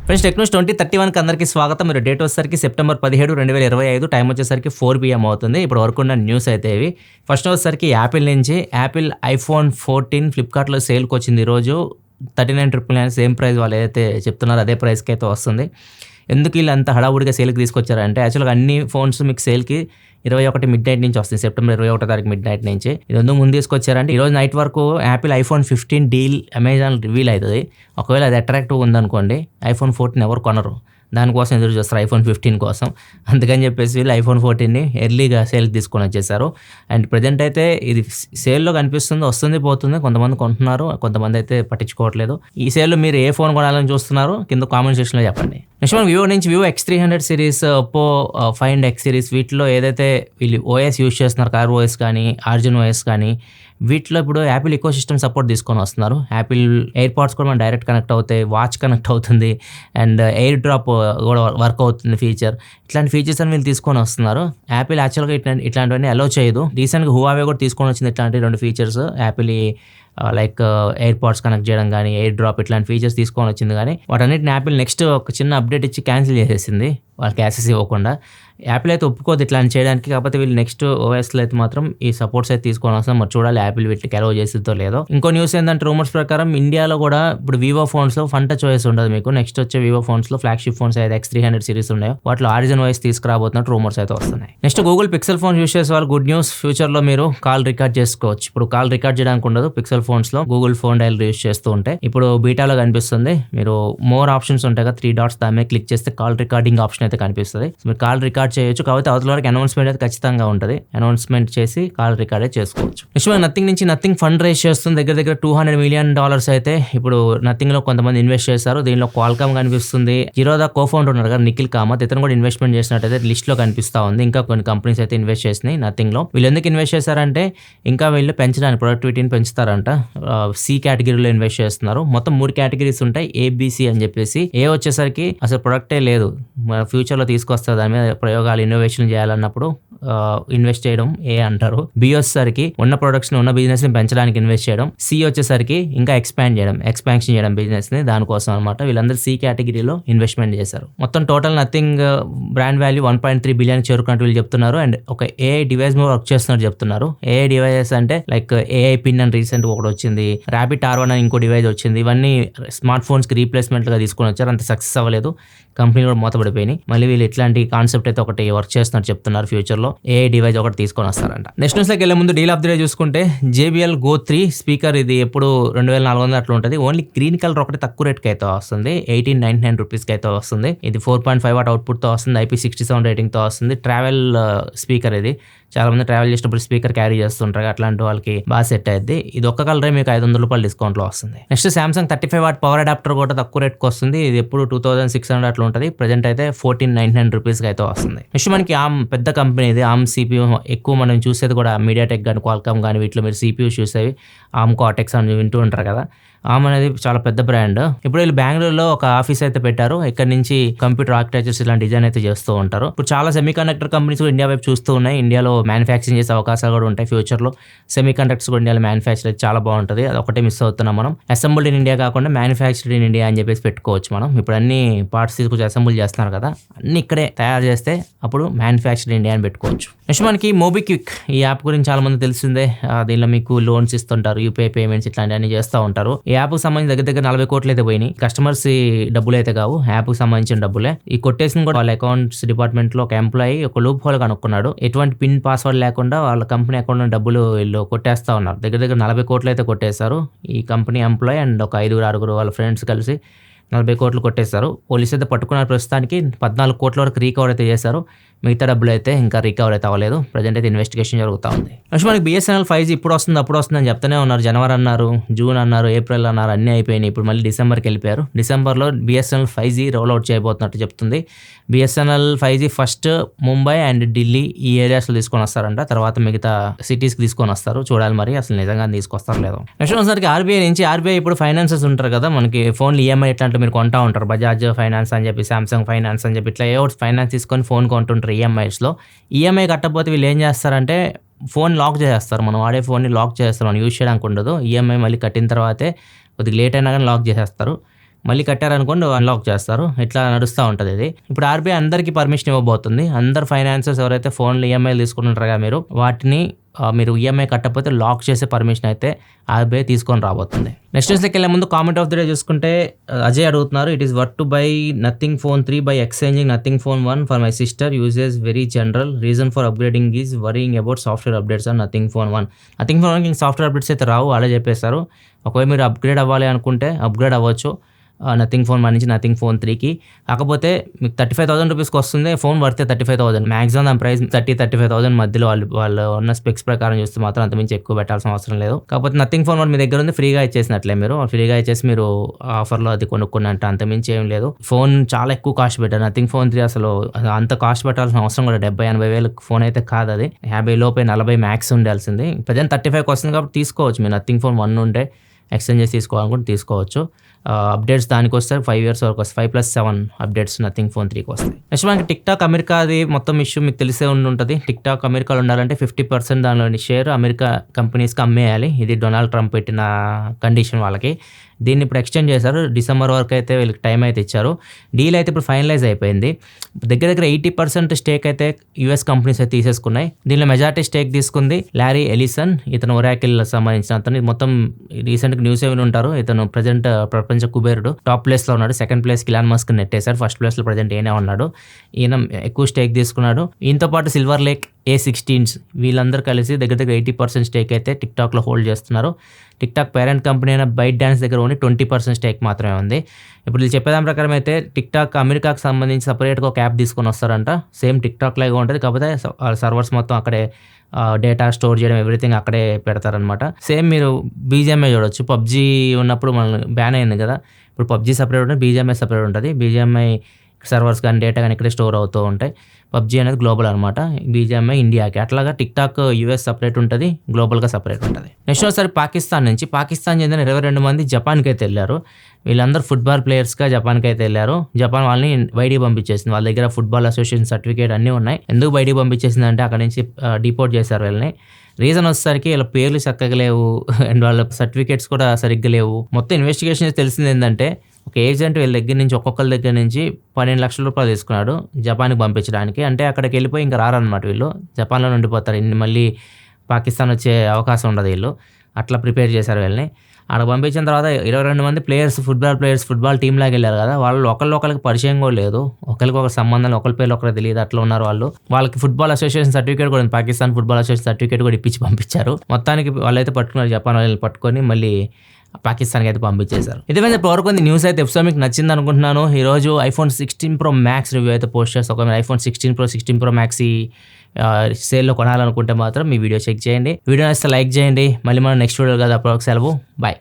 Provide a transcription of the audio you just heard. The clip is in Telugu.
ఫ్రెండ్స్ టెక్నోస్ 2031కి అందరికీ స్వాగతం. మీరు డేట్ వచ్చేసరికి సెప్టెంబర్ 17, 2025, టైం వచ్చేసరికి 4 PM అవుతుంది. ఇప్పుడు వరకు ఉన్న న్యూస్ అయితే ఇవి. ఫస్ట్ వచ్చేసరికి యాపిల్ నుంచి యాపిల్ ఐఫోన్ 14 ఫ్లిప్కార్ట్లో సేల్కి వచ్చింది ఈరోజు. 39,999 సేమ్ ప్రైస్ వాళ్ళు ఏదైతే చెప్తున్నారో అదే ప్రైస్కి అయితే వస్తుంది. ఎందుకు వీళ్ళు అంత హడావుడిగా సేల్కి తీసుకొచ్చారంటే యాక్చువల్గా అన్ని ఫోన్స్ మీకు సేల్కి 21 మిడ్ నైట్ నుంచి వస్తుంది. సెప్టెంబర్ 21 తారీఖు మిడ్ నైట్ నుంచి. ఇది ఎందుకు ముందు తీసుకొచ్చారంటే ఈరోజు నైట్ వరకు Apple iPhone 15 deal Amazon reveal అవుతుంది. ఒకవేళ అది అట్రాక్టివ్ ఉందనుకోండి ఐఫోన్ 14 ఎవరు కొనరు, దానికోసం ఎదురు చూస్తారు ఐఫోన్ 15 కోసం. అందుకని చెప్పేసి వీళ్ళు ఐఫోన్ 14ని ఎర్లీగా సేల్కి తీసుకొని వచ్చేసారు. అండ్ ప్రజెంట్ అయితే ఇది సేల్లో కనిపిస్తుంది, వస్తుంది పోతుంది. కొంతమంది కొంటున్నారు, కొంతమంది అయితే పట్టించుకోవట్లేదు. ఈ సేల్లో మీరు ఏ ఫోన్ కొనాలని చూస్తున్నారు కింద కామెంట్ సెక్షన్లో చెప్పండి. నెక్స్ట్ మనం వివో నుంచి Vivo X300 series, Oppo find X series, వీటిలో ఏదైతే వీళ్ళు ఓఎస్ యూజ్ చేస్తున్నారు, కార్ ఓఎస్ కానీ ఆర్జిన్ ఓఎస్ కానీ, వీటిలో ఇప్పుడు యాపిల్ ఈకో సిస్టమ్ సపోర్ట్ తీసుకొని వస్తున్నారు. యాపిల్ ఎయిర్పాడ్స్ కూడా మనం డైరెక్ట్ కనెక్ట్ అవుతాయి, వాచ్ కనెక్ట్ అవుతుంది, అండ్ ఎయిర్ డ్రాప్ కూడా వర్క్ అవుతుంది ఫీచర్. ఇట్లాంటి ఫీచర్స్ అని వీళ్ళు తీసుకొని వస్తున్నారు. యాపిల్ యాక్చువల్గా ఇట్లాంటివన్నీ అలో చేయదు. రీసెంట్గా హువావే కూడా తీసుకొని వచ్చింది ఇట్లాంటి 2 features. Apple like AirPods connect చేయడం కానీ, ఎయిర్ డ్రాప్ ఇట్లాంటి ఫీచర్స్ తీసుకొని వచ్చింది. కానీ వాటన్నిటిని యాపిల్ నెక్స్ట్ ఒక చిన్న అప్డేట్ ఇచ్చి క్యాన్సిల్ చేసేసింది, వాళ్ళకి యాక్సెస్ ఇవ్వకుండా. యాపిల్ అయితే ఒప్పుకోదు ఇట్లాంటి చేయడానికి. కాకపోతే వీళ్ళు నెక్స్ట్ ఓఎస్లో అయితే మాత్రం ఈ సపోర్ట్స్ అయితే తీసుకొని వస్తాం. మరి చూడాలి యాపిల్ వీటికి అలౌ చేస్తుందో లేదో. ఇంకో న్యూస్ ఏంటంటే రూమర్స్ ప్రకారం ఇండియాలో కూడా ఇప్పుడు వివో ఫోన్స్లో ఫన్ టచ్ ఓఎస్ ఉండదు మీకు. నెక్స్ట్ వచ్చే వివో ఫోన్స్లో ఫ్లాగ్షిప్ ఫోన్స్ అయితే X300 సిరీస్ ఉన్నాయో వాటిలో ఆరిజిన్ ఓఎస్ తీసుకురాబోతున్నట్టు రూమర్స్ అయితే వస్తున్నాయి. Next Google pixel phone use చేసే వాళ్ళు గుడ్ న్యూస్, ఫ్యూచర్లో మీరు కాల్ రికార్డ్ చేసుకోవచ్చు. ఇప్పుడు కాల్ రికార్డ్ చేయడానికి ఉండదు పిక్సెల్ ఫోన్స్లో, గూగుల్ ఫోన్ డైల్ యూస్ చేస్తూ ఉంటే. ఇప్పుడు బీటాలో కనిపిస్తుంది, మీరు మోర్ ఆప్షన్స్ ఉంటాయి కదా 3 డాట్స్, దాని మీద క్లిక్ చేస్తే కాల్ రికార్డింగ్ ఆప్షన్ అయితే కనిపిస్తుంది. మీరు కాల్ రికార్డ్ చేయొచ్చు. కాబట్టి అవతల వరకు అనౌన్స్మెంట్ అయితే ఖచ్చితంగా ఉంటుంది. అనౌన్స్మెంట్ చేసి కాల్ రికార్డ్ చేసుకోవచ్చు. నెక్స్ట్ నథింగ్ నుంచి నథింగ్ ఫండ్ రైజ్ చేస్తుంది. దగ్గర $200 million అయితే ఇప్పుడు నథింగ్ లో కొంతమంది ఇన్వెస్ట్ చేశారు. దీనిలో క్వాల్కామ్ కనిపిస్తుంది. జిరోదా కోఫౌండర్ ఉన్నారు కదా నిఖిల్ కామత్, ఇతను కూడా ఇన్వెస్ట్మెంట్ చేసినట్టయితే లిస్ట్ లో కనిపిస్తా ఉంది. ఇంకా కొన్ని కంపెనీస్ అయితే ఇన్వెస్ట్ చేసినాయి నథింగ్ లో. వీళ్ళు ఎందుకు ఇన్వెస్ట్ చేశారంటే ఇంకా వీళ్ళు పెంచడానికి, ప్రొడక్టివిటీని పెంచుతారంట. సి కేటగిరీలో ఇన్వెస్ట్ చేస్తున్నారు. మొత్తం 3 కేటగిరీస్ ఉంటాయి, ఏబిసి అని చెప్పేసి. ఏ వచ్చేసరికి అసలు ప్రొడక్టే లేదు, ఫ్యూచర్ లో తీసుకొస్తారు, దాని మీద ప్రయోగాలు ఇన్నోవేషన్ చేయాలన్నప్పుడు ఇన్వెస్ట్ చేయడం ఏ అంటారు. బి వచ్చేసరికి ఉన్న ప్రొడక్ట్స్ ఉన్న బిజినెస్ ని పెంచడానికి ఇన్వెస్ట్ చేయడం. సి వచ్చేసరికి ఇంకా ఎక్స్పాన్షన్ చేయడం బిజినెస్ ని, దానికోసం అనమాట. వీళ్ళందరూ సి కేటగిరీలో ఇన్వెస్ట్మెంట్ చేశారు. మొత్తం total nothing brand value 1.3 billion చేరుకున్నట్టు వీళ్ళు చెప్తున్నారు. అండ్ ఒక ఏఐ డివైస్ మీద వర్క్ చేస్తున్నట్టు చెప్తున్నారు. ఏఐ డివైజెస్ అంటే లైక్ ఏఐ పిన్ అని రీసెంట్ ఒకటి వచ్చింది, ర్యాబిట్ R1 అని ఇంకో డివైస్ వచ్చింది. ఇవన్నీ స్మార్ట్ ఫోన్స్ కి రీప్లేస్మెంట్ గా తీసుకొని వచ్చారు. అంత సక్సెస్ అవ్వలేదు, కంపెనీ కూడా మూతపడిపోయినాయి. మళ్ళీ వీళ్ళు ఇట్లాంటి కాన్సెప్ట్ అయితే ఒకటి వర్క్ చేస్తున్నట్టు చెప్తున్నారు. ఫ్యూచర్ లో ఏఐ డివైస్ ఒకటి తీసుకొని వస్తారంట. నెక్స్ట్ న్యూస్ లోకి వెళ్ళే ముందు డీల్ ఆఫ్ ది డే చూసుకుంటే JBL Go 3 స్పీకర్, ఇది ఎప్పుడు 2400 అట్లా ఉంటుంది. ఓన్లీ గ్రీన్ కలర్ ఒకటి తక్కువ రేట్కి అయితే వస్తుంది, 1899 రూపీస్కి అయితే వస్తుంది. ఇది 4.5 వాట్ అవుట్పుట్ తో వస్తుంది, IP67 రేటింగ్ తో వస్తుంది. ట్రావెల్ స్పీకర్ ఇది. చాలా మంది ట్రావెల్ చేసినప్పుడు స్పీకర్ క్యారీ చేస్తుంటారు, అట్లాంటి వాళ్ళకి బాగా సెట్ అయ్యింది. ఇది ఒక్క కలరే మీకు $500 డిస్కౌంట్ లో వస్తుంది. Next Samsung 35 watt power adapter కూడా తక్కువ రేట్కి వస్తుంది. ఇది ఎప్పుడు 2600 అట్లా ఉంటుంది. ప్రజెంట్ అయితే 1499 రూపీస్కి అయితే వస్తుంది. నెక్స్ట్ మనకి ఆమ్ పెద్ద కంపెనీ ఇది. ఆమ్ CPU ఎక్కువ మనం చూసేది కూడా మీడియాటెక్ కానీ క్వాల్కామ్ కానీ వీటిలో మీరు CPU చూసేవి ఆమ్ కార్టెక్స్ అని వింటూ ఉంటారు కదా. ఆమ్ అనేది చాలా పెద్ద బ్రాండ్. ఇప్పుడు వీళ్ళు బెంగళూరులో ఒక ఆఫీస్ అయితే పెట్టారు. ఇక్కడ నుంచి కంప్యూటర్ ఆర్కిటెక్చర్స్ ఇలాంటి డిజైన్ అయితే చేస్తూ ఉంటారు. ఇప్పుడు చాలా సెమీ కండక్టర్ కంపెనీస్ కూడా ఇండియా వైపు చూస్తూ ఉన్నాయి. ఇండియాలో మ్యానుఫ్యాక్చరింగ్ చేసే అవకాశాలు కూడా ఉంటాయి ఫ్యూచర్ లో. సెమీ కండక్టర్స్ కూడా ఇండియాలో మ్యానుఫ్యాక్చర్ అయితే చాలా బాగుంటుంది. అది ఒకటే మిస్ అవుతున్నాం మనం. అసెంబుల్డ్ ఇన్ ఇండియా కాకుండా మ్యానుఫ్యాక్చర్డ్ ఇన్ ఇండియా అని చెప్పేసి పెట్టుకోవచ్చు మనం. ఇప్పుడు అన్ని పార్ట్స్ తీసుకొచ్చి అసెంబుల్ చేస్తున్నారు కదా, అన్ని ఇక్కడే తయారు చేస్తే అప్పుడు మ్యానుఫ్యాక్చర్డ్ ఇండియా అని పెట్టుకోవచ్చు. నెక్స్ట్ మనకి మోబిక్విక్, ఈ యాప్ గురించి చాలా మంది తెలిసిందే. దీనిలో మీకు లోన్స్ ఇస్తుంటారు, యూపీఐ పేమెంట్స్ ఇట్లాంటివన్నీ చేస్తూ ఉంటారు. ఈ యాప్ సంబంధించి దగ్గర 40 కోట్లు అయితే పోయినాయి. కస్టమర్స్ డబ్బులు అయితే కావు, యాప్ కి సంబంధించిన డబ్బులే. ఈ కొట్టేసిన కూడా వాళ్ళ అకౌంట్స్ డిపార్ట్మెంట్ లో ఒక ఎంప్లాయీ ఒక లూప్ హోల్ కనుక్కున్నాడు. ఎటువంటి పిన్ పాస్వర్డ్ లేకుండా వాళ్ళ కంపెనీ అకౌంట్ డబ్బులు వీళ్ళు కొట్టేస్తా ఉన్నారు. దగ్గర 40 కోట్లు అయితే కొట్టేశారు. ఈ కంపెనీ ఎంప్లాయీ అండ్ ఒక 5-6 వాళ్ళ ఫ్రెండ్స్ కలిసి 40 కోట్లు కొట్టేశారు. పోలీసు అయితే పట్టుకున్నారు. ప్రస్తుతానికి 14 కోట్ల వరకు రీకవర్ అయితే చేశారు. మిగతా డబ్బులు అయితే ఇంకా రికవర్ అయితే అవ్వలేదు. ప్రజెంట్ అయితే ఇన్వెస్టిగేషన్ జరుగుతూ ఉంది. నెక్స్ట్ మనకి BSNL 5G ఇప్పుడు వస్తుంది అప్పుడు వస్తుంది అని చెప్తూనే ఉన్నారు. జనవరి అన్నారు, జూన్ అన్నారు, ఏప్రిల్ అన్నారు, అన్నీ అయిపోయినాయి. ఇప్పుడు మళ్ళీ డిసెంబర్కి వెళ్ళిపోయారు. డిసెంబర్లో BSNL 5G రోల్అవుట్ చేయబోతున్నట్టు చెప్తుంది. BSNL 5G first Mumbai and Delhi ఈ ఏరియాస్లో తీసుకొని వస్తారంట. తర్వాత మిగతా సిటీస్కి తీసుకొని వస్తారు. చూడాలి మరి అసలు నిజంగా తీసుకొస్తారు లేదో. నెక్స్ట్ ఒకసారికి RBI నుంచి, RBI ఇప్పుడు ఫైనాన్సెస్ ఉంటారు కదా మనకి, ఫోన్లు EMI ఇట్లాంటి మీరు కొంటా ఉంటారు. బజాజ్ ఫైనాన్స్ అని చెప్పి, సామ్సంగ్ ఫైనాన్స్ అని చెప్పి ఇట్లా ఏ ఫైనాన్స్ తీసుకొని ఫోన్ కొంటుంటారు EMIస్లో. EMI కట్టకపోతే వీళ్ళు ఏం చేస్తారంటే ఫోన్ లాక్ చేసేస్తారు. మనం వాడే ఫోన్ని లాక్ చేస్తారు, మనం యూజ్ చేయడానికి ఉండదు. EMI మళ్ళీ కట్టిన తర్వాతే కొద్దిగా లేట్ అయినా కానీ లాక్ చేసేస్తారు. మళ్ళీ కట్టారనుకోండి అన్లాక్ చేస్తారు. ఇట్లా నడుస్తూ ఉంటుంది ఇది. ఇప్పుడు ఆర్బీఐ అందరికీ పర్మిషన్ ఇవ్వబోతుంది. అందరు ఫైనాన్సర్స్ ఎవరైతే ఫోన్లు ఈఎంఐలు తీసుకుంటుంటారో మీరు వాటిని మీరు ఈఎంఐ కట్టకపోతే లాక్ చేసే పర్మిషన్ అయితే ఆర్బీఐ తీసుకొని రాబోతుంది. నెక్స్ట్ న్యూస్లోకి వెళ్ళే ముందు కామెంట్ ఆఫ్ ది డే చూసుకుంటే అజయ్ అడుగుతున్నారు, it is worth to buy nothing phone 3 by exchanging nothing phone 1 for my sister uses very general reason for upgrading is worrying about software updates on nothing phone 1. Nothing phone 1 software updates అయితే రావు, అలా చెప్పేస్తారు. ఒకవేళ మీరు అప్గ్రేడ్ అవ్వాలి అనుకుంటే అప్గ్రేడ్ అవ్వచ్చు నథింగ్ ఫోన్ 1 నుంచి నథింగ్ ఫోన్ 3కి. కాకపోతే మీకు 35,000 రూపీస్కి వస్తుంది. ఫోన్ వర్తే 35,000, మ్యాక్సిమం దాని ప్రైస్ 35,000 మధ్యలో వాళ్ళు ఉన్న స్పెక్స్ ప్రకారం చూస్తే మాత్రం అంతమించి ఎక్కువ పెట్టాల్సిన అవసరం లేదు. కాకపోతే నథింగ్ ఫోన్ 1 మీ దగ్గర ఉంది, ఫ్రీగా ఇచ్చేసినట్లే. మీరు ఫ్రీగా ఇచ్చేసి మీరు ఆఫర్లో అది కొనుక్కున్నట్టు, అంతమించి ఏం లేదు. ఫోన్ చాలా ఎక్కువ కాస్ట్ పెట్టారు. నథింగ్ ఫోన్ 3 అసలు అంత కాస్ట్ పెట్టాల్సిన అవసరం కూడా 70-80 వేలు ఫోన్ అయితే కాదు. అది 50 లోపే 40 మ్యాక్స్ ఉండాల్సింది. ప్రజెంట్ 35కి వస్తుంది కాబట్టి తీసుకోవచ్చు. మీరు నథింగ్ ఫోన్ 1 ఉంటే ఎక్స్చేంజ్ చేసి తీసుకోవాలనుకుంటే తీసుకోవచ్చు. అప్డేట్స్ దానికి వస్తే 5 years వరకు వస్తాయి. 5+7 అప్డేట్స్ నథింగ్ ఫోన్ 3కి వస్తాయి. నెక్స్ట్ మనకి టిక్టాక్ అమెరికాది మొత్తం ఇష్యూ మీకు తెలిసే ఉంటుంది. టిక్టాక్ అమెరికాలో ఉండాలంటే 50% దానిలోని షేర్ అమెరికా కంపెనీస్కి అమ్మేయాలి. ఇది డొనాల్డ్ ట్రంప్ పెట్టిన కండిషన్ వాళ్ళకి. దీన్ని ఇప్పుడు ఎక్స్టెండ్ చేశారు. డిసెంబర్ వరకు అయితే వీళ్ళకి టైం అయితే ఇచ్చారు. డీల్ అయితే ఇప్పుడు ఫైనలైజ్ అయిపోయింది. దగ్గర 80% స్టేక్ అయితే యూఎస్ కంపెనీస్ అయితే తీసేసుకున్నాయి. దీనిలో మెజారిటీ స్టేక్ తీసుకుంది లారీ ఎలిసన్. ఇతను ఒరాకిల్ సంబంధించిన అతను. మొత్తం రీసెంట్గా న్యూస్ ఏమైనా ఉంటారు. ఇతను ప్రజెంట్ ప్రపంచ కుబేరుడు. టాప్ ప్లేస్లో ఉన్నాడు. సెకండ్ ప్లేస్కి ఇలాన్ మస్క్ నెట్టేశారు. ఫస్ట్ ప్లేస్లో ప్రజెంట్ ఈయనే ఉన్నాడు. ఈయన ఎక్కువ స్టేక్ తీసుకున్నాడు. ఈయనతో పాటు సిల్వర్ లేక్, A16s వీళ్ళందరూ కలిసి దగ్గర 80% స్టేక్ అయితే టిక్టాక్లో హోల్డ్ చేస్తున్నారు. టిక్టాక్ పేరెంట్ కంపెనీ అయిన బైట్ డాన్స్ దగ్గర ఓన్లీ 20% స్టేక్ మాత్రమే ఉంది. ఇప్పుడు వీళ్ళు చెప్పేదాని ప్రకారం అయితే టిక్టాక్ అమెరికాకు సంబంధించి సపరేట్గా ఒక యాప్ తీసుకొని వస్తారంట. సేమ్ టిక్టాక్ లాగా ఉంటుంది, కాకపోతే సర్వర్స్ మొత్తం అక్కడే డేటా స్టోర్ చేయడం ఎవ్రీథింగ్ అక్కడే పెడతారనమాట. సేమ్ మీరు బీజిఎంఐ చూడొచ్చు. పబ్జీ ఉన్నప్పుడు మన బ్యాన్ అయింది కదా, ఇప్పుడు పబ్జీ సపరేట్ ఉంటుంది, బీజిఎంఐ సపరేట్ ఉంటుంది. బీజిఎంఐ సర్వర్స్ కానీ డేటా కానీ ఇక్కడే స్టోర్ అవుతూ ఉంటాయి. పబ్జీ అనేది గ్లోబల్ అనమాట, బీజిఎంఐ ఇండియాకి. అట్లాగా టిక్టాక్ యూఎస్ సపరేట్ ఉంటుంది, గ్లోబల్గా సపరేట్ ఉంటుంది. నెక్స్ట్ ఒకసారి పాకిస్తాన్ చెందిన 22 మంది జపాన్కి అయితే వెళ్ళారు. వీళ్ళందరూ ఫుట్బాల్ ప్లేయర్స్గా జపాన్కి అయితే వెళ్ళారు. జపాన్ వాళ్ళని బయటికి పంపించేసింది. వాళ్ళ దగ్గర ఫుట్బాల్ అసోసియేషన్ సర్టిఫికేట్ అన్నీ ఉన్నాయి. ఎందుకు బయటికి పంపించేసింది అంటే అక్కడ నుంచి డిపోర్ట్ చేశారు వీళ్ళని. రీజన్ వచ్చేసరికి వీళ్ళ పేర్లు చక్కగా లేవు అండ్ వాళ్ళ సర్టిఫికేట్స్ కూడా సరిగ్గా లేవు. మొత్తం ఇన్వెస్టిగేషన్ తెలిసింది ఏంటంటే ఒక ఏజెంట్ వీళ్ళ దగ్గర నుంచి ఒక్కొక్కరి దగ్గర నుంచి 12 లక్షల రూపాయలు తీసుకున్నాడు జపాన్కి పంపించడానికి. అంటే అక్కడికి వెళ్ళిపోయి ఇంకా రారనమాట వీళ్ళు, జపాన్లో ఉండిపోతారు. మళ్ళీ పాకిస్తాన్ వచ్చే అవకాశం ఉండదు. వీళ్ళు అట్లా ప్రిపేర్ చేశారు వీళ్ళని. అక్కడ పంపించిన తర్వాత 22 మంది ఫుట్బాల్ టీమ్ లాగా వెళ్ళారు కదా, వాళ్ళు ఒకరికి పరిచయం కూడా లేదు. ఒకరికి సంబంధం, ఒకరి పేర్లు ఒకరికి తెలియదు, అట్లా ఉన్నారు వాళ్ళు. వాళ్ళకి ఫుట్బాల్ అసోసియేషన్ సర్టిఫికేట్ కూడా ఉంది, పాకిస్తాన్ ఫుట్బాల్ అసోసియేషన్ సర్టిఫికేట్ కూడా ఇప్పించి పంపించారు. మొత్తానికి వాళ్ళైతే పట్టుకున్నారు, జపాన్ వాళ్ళని పట్టుకొని మళ్ళీ పాకిస్తాన్కి అయితే పంపించేశారు. ఇదేమైనా వరకు న్యూస్ అయితే ఎపిసోడ్ మీకు నచ్చింది అనుకుంటున్నాను. ఈరోజు iPhone 16 Pro Max రివ్యూ అయితే పోస్ట్ చేస్తాను. ఒకవేళ iPhone 16 Pro Max ఈ సేల్లో కొనాలనుకుంటే మాత్రం మీ వీడియో చెక్ చేయండి. వీడియో నచ్చితే లైక్ చేయండి. మళ్ళీ మనం నెక్స్ట్ వీడియో కదా, అప్పటివరకు సెలవు, బాయ్.